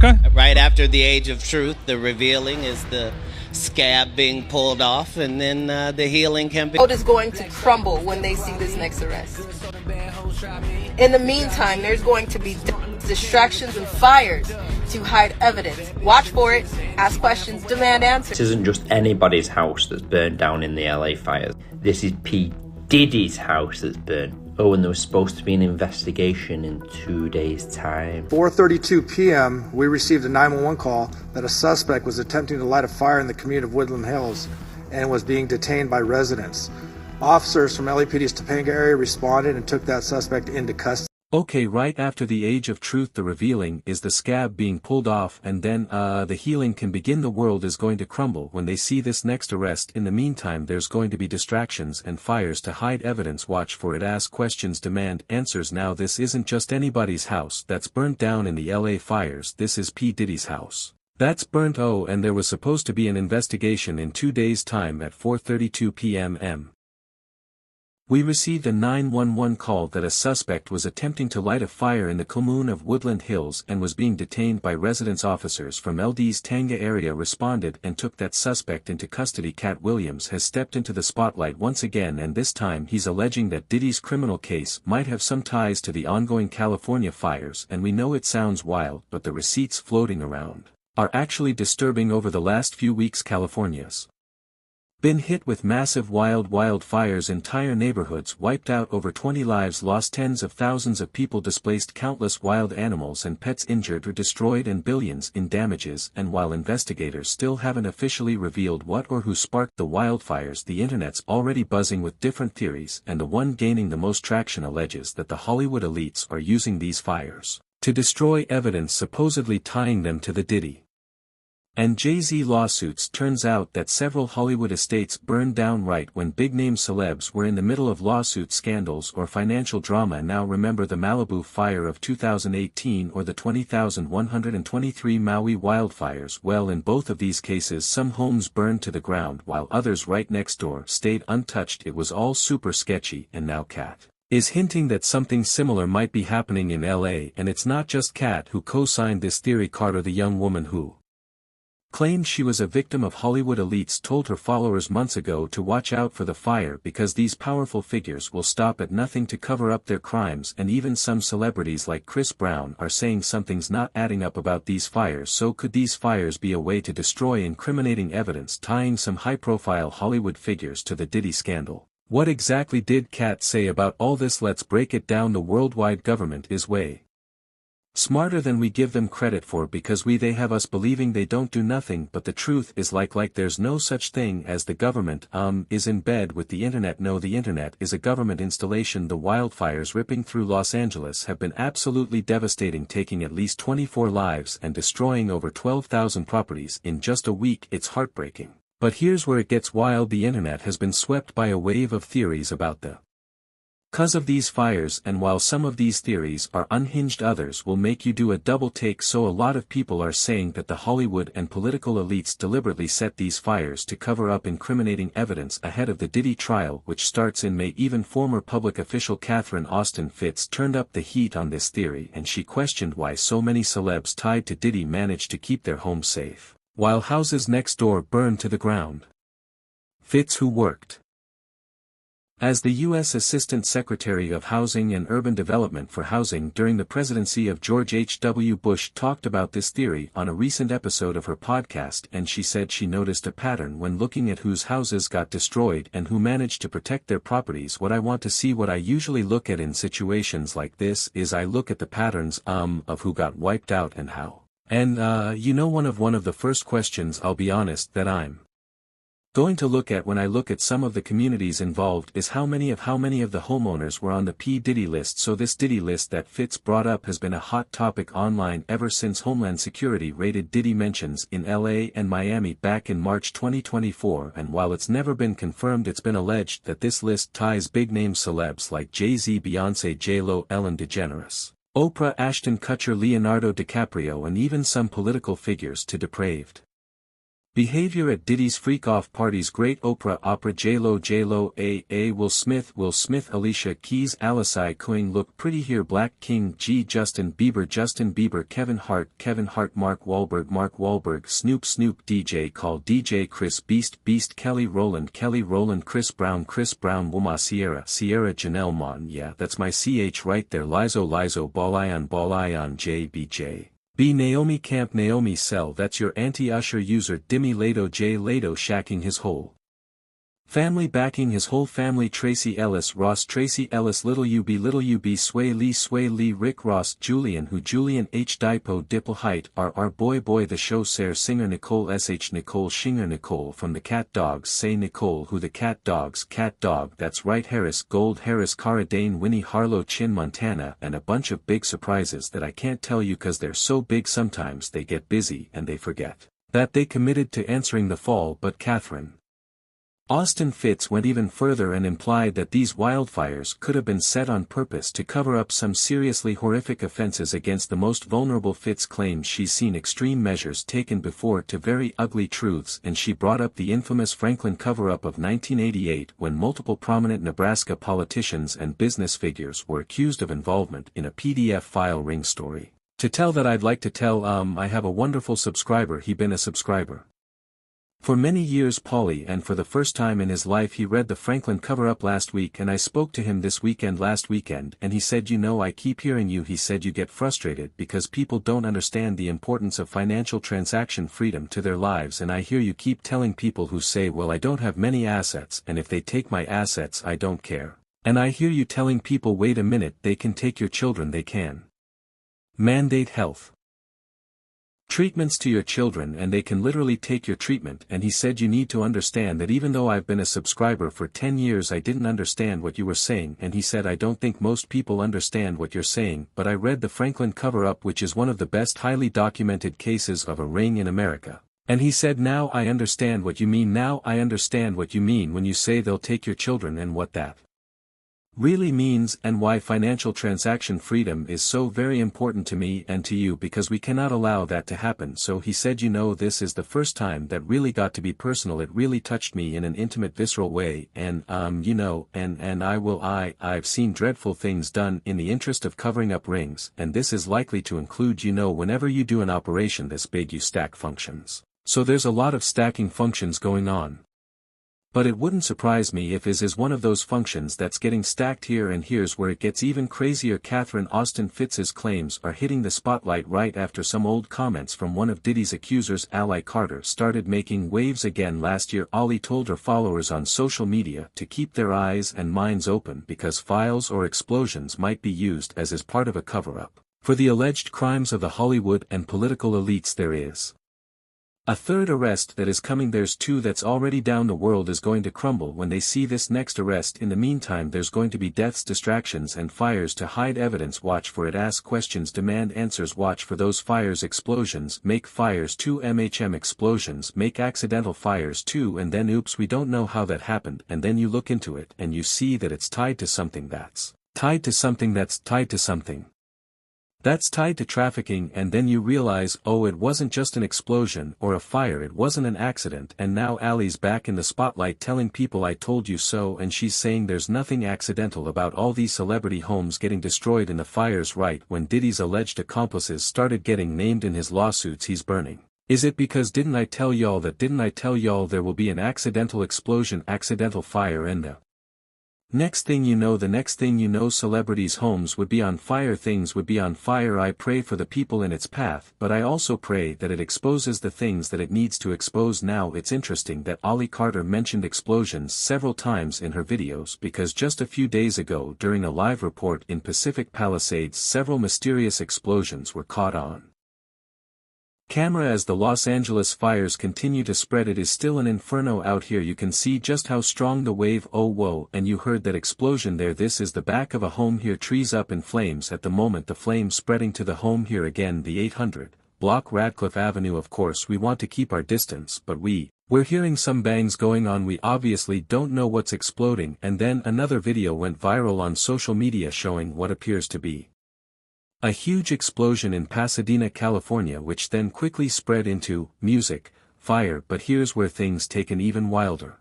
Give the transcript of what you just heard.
Okay. Right after the age of truth, the revealing is the scab being pulled off, and then the healing can be. The world is going to crumble when they see this next arrest. In the meantime, there's going to be distractions and fires to hide evidence. Watch for it, ask questions, demand answers. This isn't just anybody's house that's burned down in the LA fires. This is P. Diddy's house that's burned. Oh, and there was supposed to be an investigation in 2 days' time. 4:32 p.m., we received a 911 call that a suspect was attempting to light a fire in the community of Woodland Hills and was being detained by residents. Officers from LAPD's Topanga area responded and took that suspect into custody. Okay, right after the age of truth, the revealing is the scab being pulled off, and then the healing can begin. The world is going to crumble when they see this next arrest. In the meantime, there's going to be distractions and fires to hide evidence. Watch for it, ask questions, demand answers. Now this isn't just anybody's house that's burnt down in the LA fires. This is P. Diddy's house that's burnt. Oh, and there was supposed to be an investigation in 2 days' time at 4:32 p.m. We received a 911 call that a suspect was attempting to light a fire in the commune of Woodland Hills and was being detained by residence. Officers from LD's Tanga area responded and took that suspect into custody. Katt Williams has stepped into the spotlight once again, and this time he's alleging that Diddy's criminal case might have some ties to the ongoing California fires, and we know it sounds wild, but the receipts floating around are actually disturbing. Over the last few weeks, California's been hit with massive wildfires. Entire neighborhoods wiped out, over 20 lives lost, tens of thousands of people displaced, countless wild animals and pets injured or destroyed, and billions in damages. And while investigators still haven't officially revealed what or who sparked the wildfires, the internet's already buzzing with different theories, and the one gaining the most traction alleges that the Hollywood elites are using these fires to destroy evidence supposedly tying them to the Diddy and Jay-Z lawsuits. Turns out that several Hollywood estates burned down right when big-name celebs were in the middle of lawsuit scandals or financial drama. Now remember the Malibu fire of 2018 or the 20,123 Maui wildfires? Well, in both of these cases some homes burned to the ground while others right next door stayed untouched. It was all super sketchy, and now Katt is hinting that something similar might be happening in LA, and it's not just Katt who co-signed this theory. Carter, the young woman who claimed she was a victim of Hollywood elites, told her followers months ago to watch out for the fire because these powerful figures will stop at nothing to cover up their crimes. And even some celebrities like Chris Brown are saying something's not adding up about these fires. So could these fires be a way to destroy incriminating evidence tying some high-profile Hollywood figures to the Diddy scandal? What exactly did Katt say about all this? Let's break it down. The worldwide government is way smarter than we give them credit for, because they have us believing they don't do nothing, but the truth is like there's no such thing as the government is in bed with the internet. No, the internet is a government installation. The wildfires ripping through Los Angeles have been absolutely devastating, taking at least 24 lives and destroying over 12,000 properties in just a week. It's heartbreaking. But here's where it gets wild. The internet has been swept by a wave of theories about the cause of these fires, and while some of these theories are unhinged, others will make you do a double take. So a lot of people are saying that the Hollywood and political elites deliberately set these fires to cover up incriminating evidence ahead of the Diddy trial, which starts in May. Even former public official Catherine Austin Fitts turned up the heat on this theory, and she questioned why so many celebs tied to Diddy managed to keep their homes safe while houses next door burned to the ground. Fitts, who worked as the U.S. Assistant Secretary of Housing and Urban Development for Housing during the presidency of George H.W. Bush, talked about this theory on a recent episode of her podcast, and she said she noticed a pattern when looking at whose houses got destroyed and who managed to protect their properties. What I want to see, what I usually look at in situations like this, is I look at the patterns of who got wiped out and how. And one of the first questions, I'll be honest, that I'm going to look at when I look at some of the communities involved is how many of the homeowners were on the P. Diddy list. So this Diddy list that Fitts brought up has been a hot topic online ever since Homeland Security raided Diddy mansions in LA and Miami back in March 2024, and while it's never been confirmed, it's been alleged that this list ties big-name celebs like Jay-Z, Beyoncé, J-Lo, Ellen DeGeneres, Oprah, Ashton Kutcher, Leonardo DiCaprio, and even some political figures to depraved Behavior at Diddy's freak-off parties. Great Oprah opera. J-Lo Will Smith Alicia Keys Alisai Coing look pretty here. Black King G Justin Bieber Kevin Hart Mark Wahlberg Snoop DJ Call DJ Chris Beast Kelly Rowland Chris Brown Wuma Sierra Janelle Mon. Yeah, that's my CH right there. Lizo Ball Ion JBJ B Naomi Camp Naomi Cell. That's your anti-Usher user. Dimmy Lato J Lato shacking his whole family, backing his whole family. Tracy Ellis Ross Tracy Ellis Little UB Sway Lee Rick Ross Julian H Dipo Dipple Height R Boy the show singer Nicole SH Nicole Shinger Nicole from the Cat Dogs say Nicole who the Cat Dogs Cat Dog. That's right. Harris Gold Harris Cara Dane Winnie Harlow Chin Montana, and a bunch of big surprises that I can't tell you cause they're so big sometimes they get busy and they forget that they committed to answering the fall. But Catherine Austin Fitts went even further and implied that these wildfires could have been set on purpose to cover up some seriously horrific offenses against the most vulnerable. Fitts claims she's seen extreme measures taken before to very ugly truths, and she brought up the infamous Franklin cover-up of 1988 when multiple prominent Nebraska politicians and business figures were accused of involvement in a PDF file ring story. To tell that I'd like to tell I have a wonderful subscriber. He been a subscriber for many years, Paulie, and for the first time in his life he read the Franklin cover-up last week, and I spoke to him this weekend last weekend, and he said, you know, I keep hearing you. He said you get frustrated because people don't understand the importance of financial transaction freedom to their lives, and I hear you keep telling people who say, well, I don't have many assets, and if they take my assets I don't care. And I hear you telling people, wait a minute, they can take your children, they can mandate health treatments to your children, and they can literally take your treatment. And he said you need to understand that even though I've been a subscriber for 10 years I didn't understand what you were saying, and he said I don't think most people understand what you're saying, but I read the Franklin cover-up, which is one of the best highly documented cases of a ring in America. And he said, now I understand what you mean. Now I understand what you mean when you say they'll take your children, and what that really means, and why financial transaction freedom is so very important to me and to you, because we cannot allow that to happen. So he said, you know, this is the first time that really got to be personal. It really touched me in an intimate, visceral way, and you know, and I've seen dreadful things done in the interest of covering up rings, and this is likely to include, you know, whenever you do an operation this big you stack functions. So there's a lot of stacking functions going on. But it wouldn't surprise me if is one of those functions that's getting stacked here, and here's where it gets even crazier. Catherine Austin Fitts's claims are hitting the spotlight right after some old comments from one of Diddy's accusers, Ali Carter, started making waves again last year. Ali told her followers on social media to keep their eyes and minds open because files or explosions might be used as part of a cover-up for the alleged crimes of the Hollywood and political elites. There is a third arrest that is coming. There's two that's already down. The world is going to crumble when they see this next arrest. In the meantime there's going to be deaths, distractions and fires to hide evidence. Watch for it. Ask questions, demand answers. Watch for those fires. Explosions make fires too. MHM explosions make accidental fires too. And then oops, we don't know how that happened, and then you look into it and you see that it's tied to something that's tied to something that's tied to something that's tied to trafficking, and then you realize, oh, it wasn't just an explosion or a fire, it wasn't an accident. And now Ali's back in the spotlight telling people I told you so, and she's saying there's nothing accidental about all these celebrity homes getting destroyed in the fires right when Diddy's alleged accomplices started getting named in his lawsuits he's burning. Is it because didn't I tell y'all there will be an accidental explosion, accidental fire, and the next thing you know celebrities' homes would be on fire, things would be on fire. I pray for the people in its path, but I also pray that it exposes the things that it needs to expose. Now it's interesting that Ali Carter mentioned explosions several times in her videos, because just a few days ago during a live report in Pacific Palisades several mysterious explosions were caught on camera as the Los Angeles fires continue to spread. It is still an inferno out here. You can see just how strong the wave. Oh whoa, and you heard that explosion there. This is the back of a home here, trees up in flames at the moment, the flames spreading to the home here. Again, the 800 block Radcliffe Avenue. Of course we want to keep our distance, but we're hearing some bangs going on. We obviously don't know what's exploding. And then another video went viral on social media showing what appears to be a huge explosion in Pasadena, California, which then quickly spread into music fire, but here's where things take an even wilder